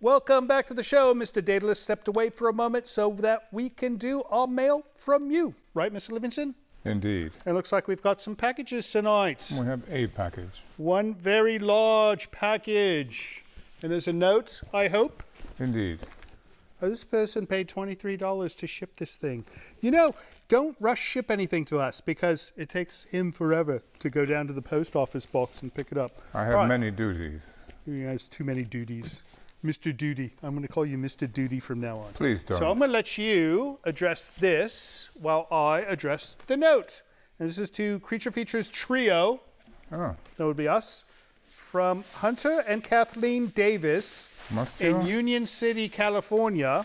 Welcome back to the show. Mr. Daedalus stepped away for a moment so that we can do our mail from you. Right, Mr. Livingston? Indeed. It looks like we've got some packages tonight. We have a package. One very large package. And there's a note, I hope. Indeed. Oh, this person paid $23 to ship this thing. You know, don't rush ship anything to us because it takes him forever to go down to the post office box and pick it up. I have many duties. He has too many duties. Mr. Duty. I'm going to call you Mr. Duty from now on. Please don't. So I'm going to let you address this while I address the note. And this is to Creature Features Trio. Oh. That would be us. From Hunter and Kathleen Davis in Union City, California.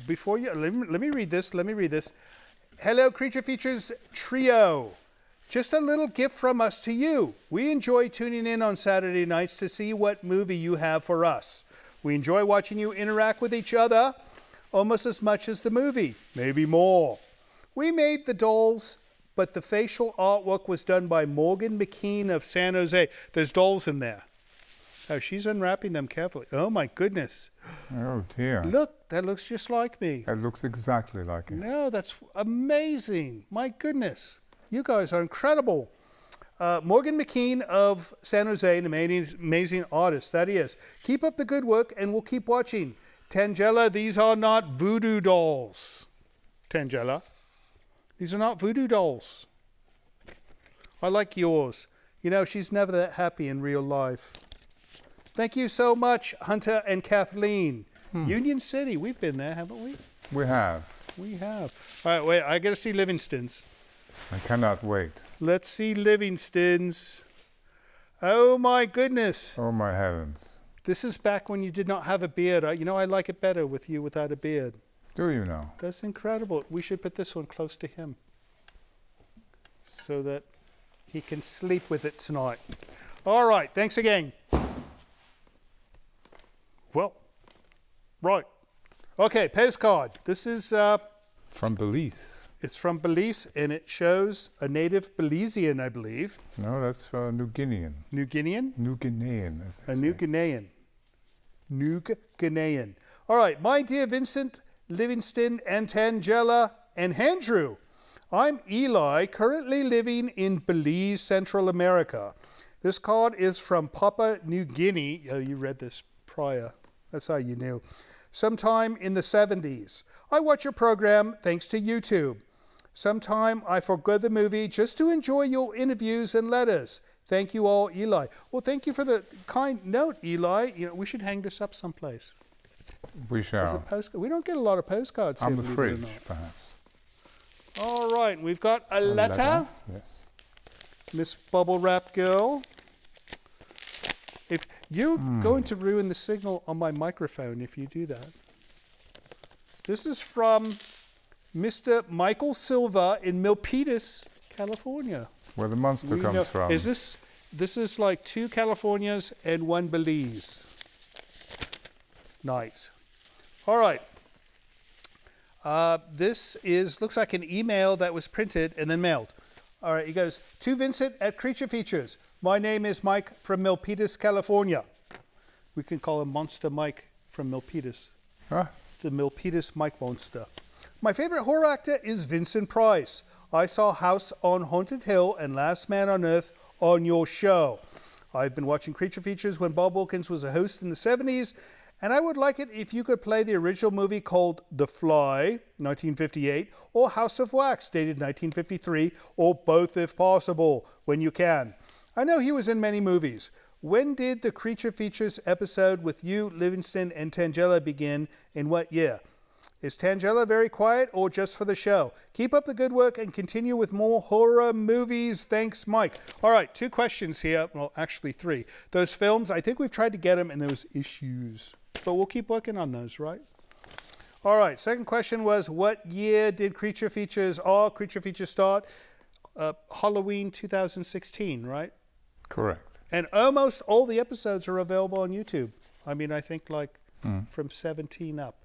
Before you, let me read this. Let me read this. Hello, Creature Features Trio. Just a little gift from us to you. We enjoy tuning in on Saturday nights to see what movie you have for us. We enjoy watching you interact with each other almost as much as the movie, maybe more. We made the dolls, but the facial artwork was done by Morgan McKean of San Jose. There's dolls in there. Oh, she's unwrapping them carefully. Oh, my goodness. Oh, dear. Look, that looks just like me. That looks exactly like it. No, that's amazing. My goodness. You guys are incredible. Morgan McKean of San Jose, an amazing artist, that he is. Keep up the good work, and we'll keep watching. Tangela, these are not voodoo dolls. Tangela, these are not voodoo dolls. I like yours. You know, she's never that happy in real life. Thank you so much, Hunter and Kathleen. Union City, we've been there, haven't we? We have. We have. All right, wait, I got to see Livingston's. I cannot wait. Let's see Livingston's. Oh, my goodness. Oh, my heavens. This is back when you did not have a beard. You know, I like it better with you without a beard. Do you know? That's incredible. We should put this one close to him so that he can sleep with it tonight. All right, thanks again. Well, right. Okay, postcard. This is... from Belize. It's from Belize, and it shows a native Belizean, I believe. No, that's New Guinean. New Guinean? New Guinean. A New Guinean. New Guinean. All right, my dear Vincent, Livingston, and Tangela, and Andrew. I'm Eli, currently living in Belize, Central America. This card is from Papua New Guinea. Oh, you read this prior. That's how you knew. Sometime in the 70s. I watch your program thanks to YouTube. Sometime I forgo the movie just to enjoy your interviews and letters. Thank you all, Eli. Well, thank you for the kind note, Eli. You know, we should hang this up someplace. We shall. We don't get a lot of postcards here. On the fridge, perhaps. All right, we've got a letter. Yes. Miss Bubble Wrap Girl. If you're going to ruin the signal on my microphone if you do that. This is from Mr. Michael Silva in Milpitas, California. Where the monster comes from. Is this is like 2 Californias and 1 Belize. Nice. All right. This looks like an email that was printed and then mailed. All right, he goes, to Vincent at Creature Features. My name is Mike from Milpitas, California. We can call him Monster Mike from Milpitas. Huh? The Milpitas Mike Monster. My favorite horror actor is Vincent Price. I saw House on Haunted Hill and Last Man on Earth on your show. I've been watching Creature Features when Bob Wilkins was a host in the 70s, and I would like it if you could play the original movie called The Fly, 1958, or House of Wax, dated 1953, or both if possible, when you can. I know he was in many movies. When did the Creature Features episode with you, Livingston, and Tangela begin? In what year? Is Tangela very quiet or just for the show? Keep up the good work and continue with more horror movies. Thanks, Mike. All right, 2 questions here. Well, actually 3. Those films, I think we've tried to get them and there was issues. But we'll keep working on those, right? All right, second question was, what year did Creature Features start? Halloween 2016, right? Correct. And almost all the episodes are available on YouTube. I mean, I think like from 17 up,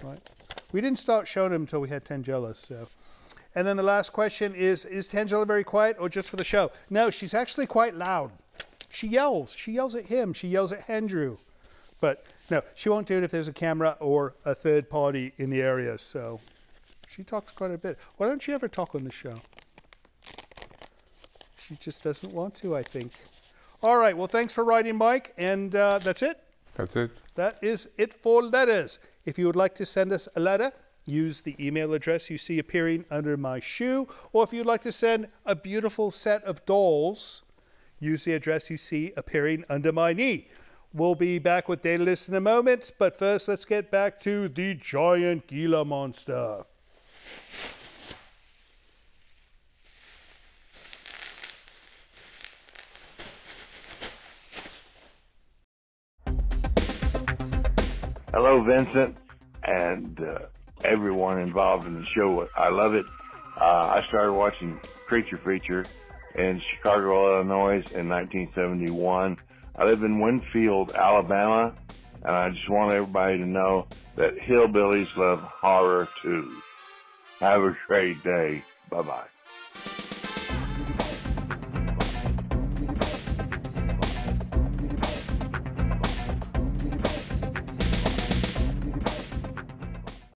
right? We didn't start showing them until we had Tangela, so. And then the last question is Tangela very quiet or just for the show? No, she's actually quite loud. She yells. She yells at him. She yells at Andrew. But no, she won't do it if there's a camera or a third party in the area. So she talks quite a bit. Why don't you ever talk on the show? She just doesn't want to, I think. All right. Well, thanks for writing, Mike. And that's it. That's it. That is it for letters. If you would like to send us a letter, use the email address you see appearing under my shoe. Or if you'd like to send a beautiful set of dolls, use the address you see appearing under my knee. We'll be back with Data List in a moment, but first let's get back to the giant Gila monster. Hello, Vincent, and everyone involved in the show. I love it. I started watching Creature Feature in Chicago, Illinois in 1971. I live in Winfield, Alabama, and I just want everybody to know that hillbillies love horror too. Have a great day. Bye-bye.